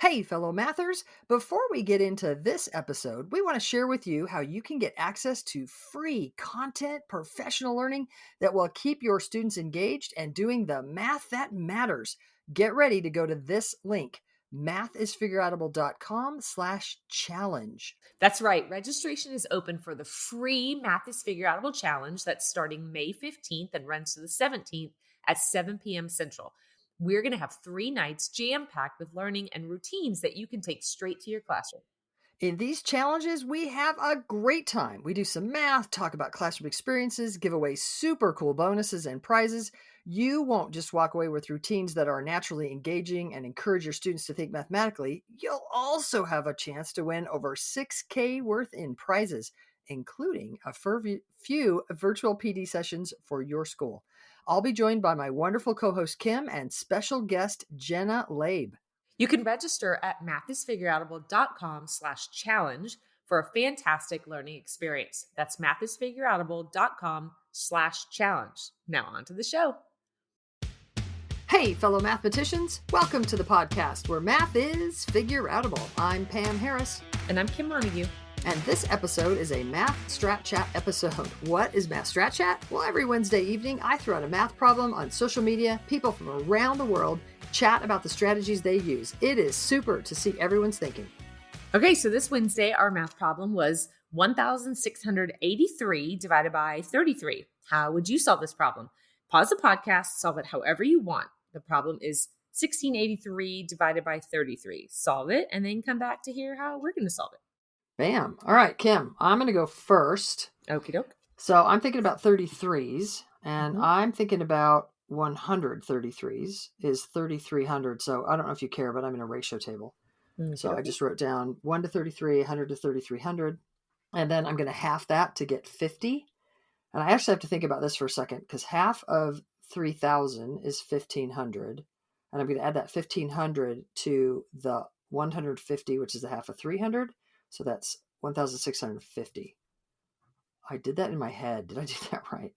Hey, fellow mathers, before we get into this episode, we want to share with you how you can get access to free content, professional learning that will keep your students engaged and doing the math that matters. Get ready to go to this link, mathisfigureoutable.com/challenge. That's right. Registration is open for the free Math is Figureoutable Challenge that's starting May 15th and runs to the 17th at 7 p.m. Central. We're going to have 3 nights jam-packed with learning and routines that you can take straight to your classroom. In these challenges, we have a great time. We do some math, talk about classroom experiences, give away super cool bonuses and prizes. You won't just walk away with routines that are naturally engaging and encourage your students to think mathematically. You'll also have a chance to win over $6K worth in prizes, including a few virtual PD sessions for your school. I'll be joined by my wonderful co-host Kim and special guest Jenna Labe. You can register at mathisfigureoutable.com/challenge for a fantastic learning experience. That's mathisfigureoutable.com/challenge. Now on to the show. Hey, fellow mathematicians, welcome to the podcast where math is figure-outable. I'm Pam Harris. And I'm Kim Montague. And this episode is a Math Strat Chat episode. What is Math Strat Chat? Well, every Wednesday evening, I throw out a math problem on social media. People from around the world chat about the strategies they use. It is super to see everyone's thinking. Okay, so this Wednesday, our math problem was 1,683 divided by 33. How would you solve this problem? Pause the podcast, solve it however you want. The problem is 1683 divided by 33. Solve it, and then come back to hear how we're going to solve it. Bam. All right, Kim, I'm going to go first. Okie doke. So I'm thinking about 33s, and I'm thinking about 133s is 3,300. So I don't know if you care, but I'm in a ratio table. So I just wrote down 1 to 33, 100 to 3,300. And then I'm going to half that to get 50. And I actually have to think about this for a second because half of 3,000 is 1,500. And I'm going to add that 1,500 to the 150, which is the half of 300. So that's 1,650. I did that in my head. Did I do that right?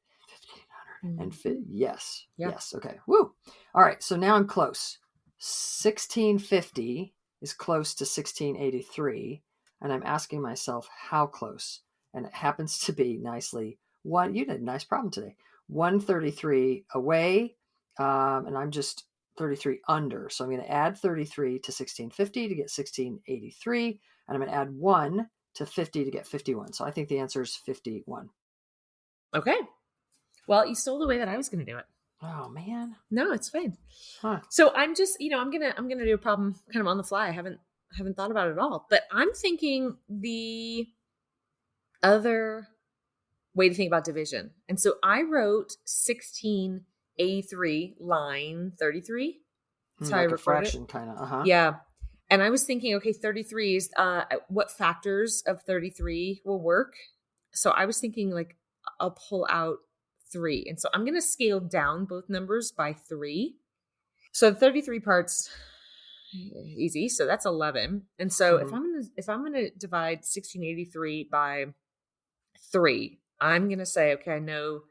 1,500 and yes. Yeah. Yes. Okay. Woo. All right. So now I'm close. 1,650 is close to 1,683. And I'm asking myself how close. And it happens to be nicely one. You did a nice problem today. 133 away. And I'm just 33 under. So I'm going to add 33 to 1,650 to get 1,683. And I'm going to add 1 to 50 to get 51. So I think the answer is 51. Okay. Well, you stole the way that I was going to do it. Oh man. No, it's fine. Huh. So I'm just, I'm gonna do a problem kind of on the fly. I haven't thought about it at all. But I'm thinking the other way to think about division. And so I wrote 1683 line 33. That's how I Like a recorded fraction kind of. Yeah. And I was thinking, okay, 33 is what factors of 33 will work. So I was thinking like I'll pull out 3. And so I'm going to scale down both numbers by 3. So the 33 parts, easy. So that's 11. And so if I'm going to divide 1683 by 3, I'm going to say, okay, I know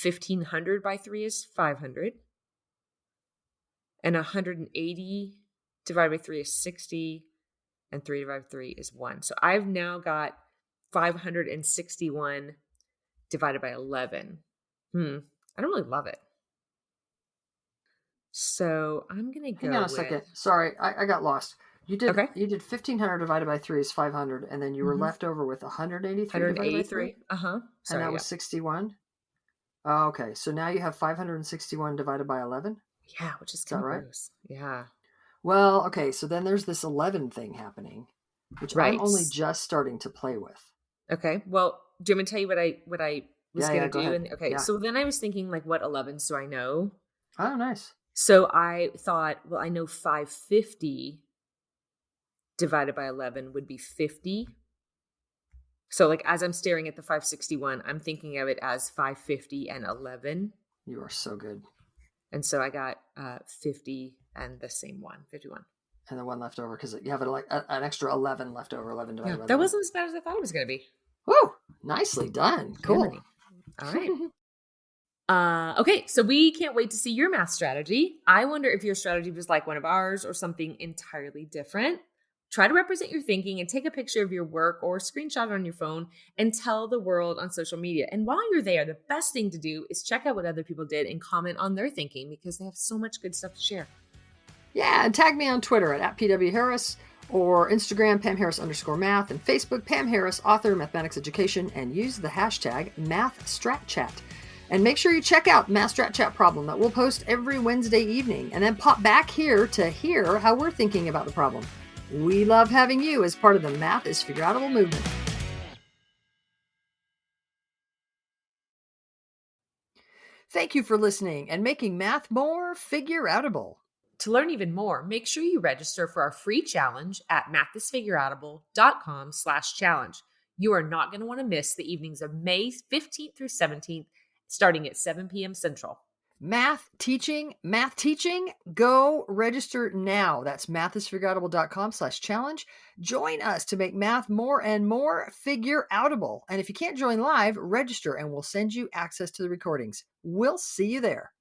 1,500 by 3 is 500. And 180 divided by 3 is 60. And 3 divided by 3 is 1. So I've now got 561 divided by 11. I don't really love it. So I'm going to go Hang on a second. Sorry, I got lost. You did 1,500 divided by 3 is 500. And then you were left over with 183 divided by 3? Uh-huh. And that was 61? Oh, okay. So now you have 561 divided by 11? Yeah, which is kind of gross. Yeah. Well, okay. So then there's this 11 thing happening, which I'm only just starting to play with. Okay. Well, do you want me to tell you what I was going to do? Ahead. Okay. So then I was thinking like, what 11s do I know? Oh, nice. So I thought, well, I know 550 divided by 11 would be 50. So like as I'm staring at the 561, I'm thinking of it as 550 and 11. You are so good. And so I got 50 and the same one, 51. And the one left over because you have an extra 11 left over, 11 divided by 11. That wasn't as bad as I thought it was going to be. Woo! Nicely done. Cool. All right. Okay, so we can't wait to see your math strategy. I wonder if your strategy was like one of ours or something entirely different. Try to represent your thinking and take a picture of your work or screenshot it on your phone and tell the world on social media. And while you're there, the best thing to do is check out what other people did and comment on their thinking because they have so much good stuff to share. Yeah, and tag me on Twitter at PW Harris or Instagram Pam Harris _math and Facebook Pam Harris, author, mathematics education, and use the hashtag MathStratChat. And make sure you check out Math Strat Chat Problem that we'll post every Wednesday evening, and then pop back here to hear how we're thinking about the problem. We love having you as part of the Math is Figureoutable movement. Thank you for listening and making math more figureoutable. To learn even more, make sure you register for our free challenge at mathisfigureoutable.com/challenge. You are not going to want to miss the evenings of May 15th through 17th, starting at 7 p.m. Central. Math teaching, go register now. That's mathisfigureoutable.com/challenge. Join us to make math more and more figureoutable. And if you can't join live, register and we'll send you access to the recordings. We'll see you there.